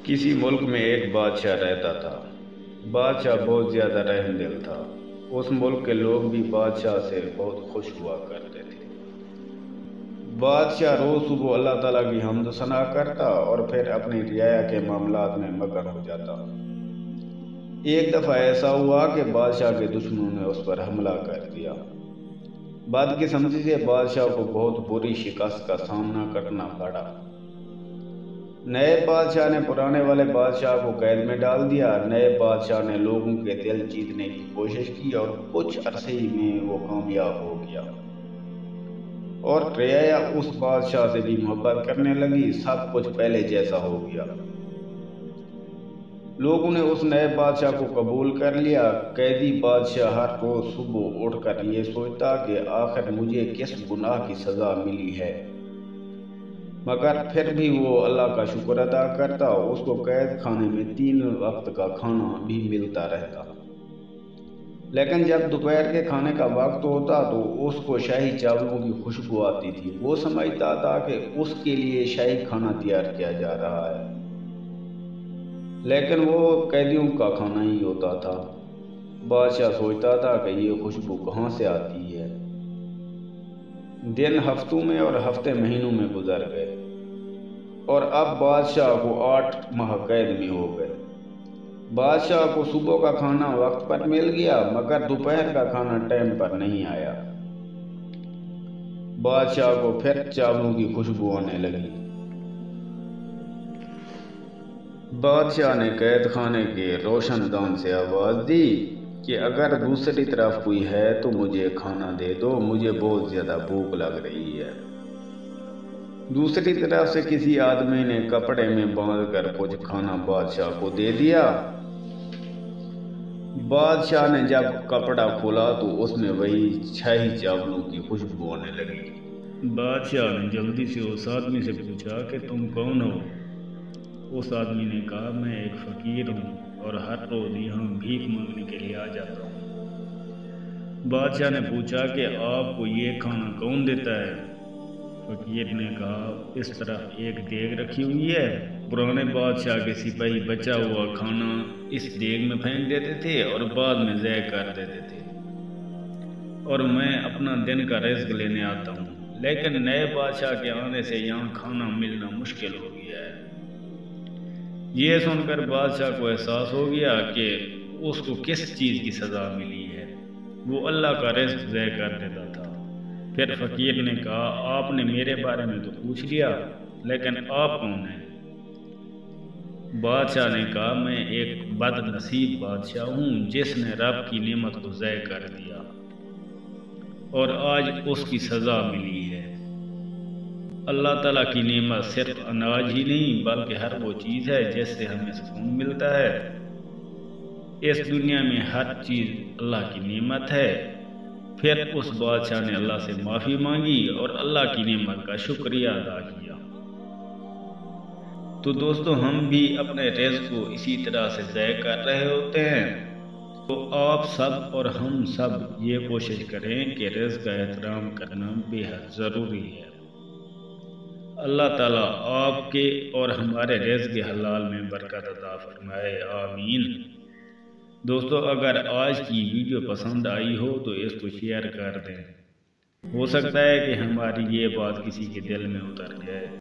کسی ملک میں ایک بادشاہ رہتا تھا۔ بادشاہ بہت زیادہ رحم دل تھا۔ اس ملک کے لوگ بھی بادشاہ سے بہت خوش ہوا کرتے تھے۔ بادشاہ روز صبح اللہ تعالیٰ کی حمد و ثنا کرتا اور پھر اپنی رعایا کے معاملات میں مگن ہو جاتا۔ ایک دفعہ ایسا ہوا کہ بادشاہ کے دشمنوں نے اس پر حملہ کر دیا۔ بدقسمتی سے بادشاہ کو بہت بری شکست کا سامنا کرنا پڑا۔ نئے بادشاہ نے پرانے والے بادشاہ کو قید میں ڈال دیا۔ نئے بادشاہ نے لوگوں کے دل جیتنے کی کوشش کی اور کچھ عرصے میں وہ کامیاب ہو گیا اور رعایا اس بادشاہ سے بھی محبت کرنے لگی۔ سب کچھ پہلے جیسا ہو گیا۔ لوگوں نے اس نئے بادشاہ کو قبول کر لیا۔ قیدی بادشاہ ہر روز صبح اٹھ کر یہ سوچتا کہ آخر مجھے کس گناہ کی سزا ملی ہے، مگر پھر بھی وہ اللہ کا شکر ادا کرتا۔ اس کو قید خانے میں 3 وقت کا کھانا بھی ملتا رہتا، لیکن جب دوپہر کے کھانے کا وقت ہوتا تو اس کو شاہی چاولوں کی خوشبو آتی تھی۔ وہ سمجھتا تھا کہ اس کے لیے شاہی کھانا تیار کیا جا رہا ہے، لیکن وہ قیدیوں کا کھانا ہی ہوتا تھا۔ بادشاہ سوچتا تھا کہ یہ خوشبو کہاں سے آتی ہے۔ دن ہفتوں میں اور ہفتے مہینوں میں گزر گئے اور اب بادشاہ کو 8 ماہ قید میں ہو گئے۔ بادشاہ کو صبح کا کھانا وقت پر مل گیا، مگر دوپہر کا کھانا ٹائم پر نہیں آیا۔ بادشاہ کو پھر چاولوں کی خوشبو آنے لگی۔ بادشاہ نے قید خانے کے روشن دان سے آواز دی کہ اگر دوسری طرف کوئی ہے تو مجھے کھانا دے دو، مجھے بہت زیادہ بھوک لگ رہی ہے۔ دوسری طرف سے کسی آدمی نے کپڑے میں باندھ کر کچھ کھانا بادشاہ کو دے دیا۔ بادشاہ نے جب کپڑا کھولا تو اس میں وہی شاہی چاولوں کی خوشبو آنے لگی۔ بادشاہ نے جلدی سے اس آدمی سے پوچھا کہ تم کون ہو؟ اس آدمی نے کہا میں ایک فقیر ہوں اور ہر روز یہاں بھیک مانگنے کے لیے آ جاتا ہوں۔ بادشاہ نے پوچھا کہ آپ کو یہ کھانا کون دیتا ہے؟ فقیر نے کہا اس طرح ایک دیگ رکھی ہوئی ہے، پرانے بادشاہ کے سپاہی بچا ہوا کھانا اس دیگ میں پھینک دیتے تھے اور بعد میں ضائع کر دیتے تھے، اور میں اپنا دن کا رزق لینے آتا ہوں، لیکن نئے بادشاہ کے آنے سے یہاں کھانا ملنا مشکل ہو گیا ہے۔ یہ سن کر بادشاہ کو احساس ہو گیا کہ اس کو کس چیز کی سزا ملی ہے۔ وہ اللہ کا رزق ضائع کر دیتا تھا۔ پھر فقیر نے کہا آپ نے میرے بارے میں تو پوچھ لیا، لیکن آپ کون ہیں؟ بادشاہ نے کہا میں ایک بد نصیب بادشاہ ہوں جس نے رب کی نعمت کو ضائع کر دیا اور آج اس کی سزا ملی ہے۔ اللہ تعالیٰ کی نعمت صرف اناج ہی نہیں بلکہ ہر وہ چیز ہے جس سے ہمیں سکون ملتا ہے۔ اس دنیا میں ہر چیز اللہ کی نعمت ہے۔ پھر اس بادشاہ نے اللہ سے معافی مانگی اور اللہ کی نعمت کا شکریہ ادا کیا۔ تو دوستو ہم بھی اپنے رزق کو اسی طرح سے ضائع کر رہے ہوتے ہیں، تو آپ سب اور ہم سب یہ کوشش کریں کہ رزق کا احترام کرنا بے حد ضروری ہے۔ اللہ تعالیٰ آپ کے اور ہمارے رزق حلال میں برکت عطا فرمائے، آمین۔ دوستو اگر آج کی ویڈیو پسند آئی ہو تو اس کو شیئر کر دیں، ہو سکتا ہے کہ ہماری یہ بات کسی کے دل میں اتر جائے۔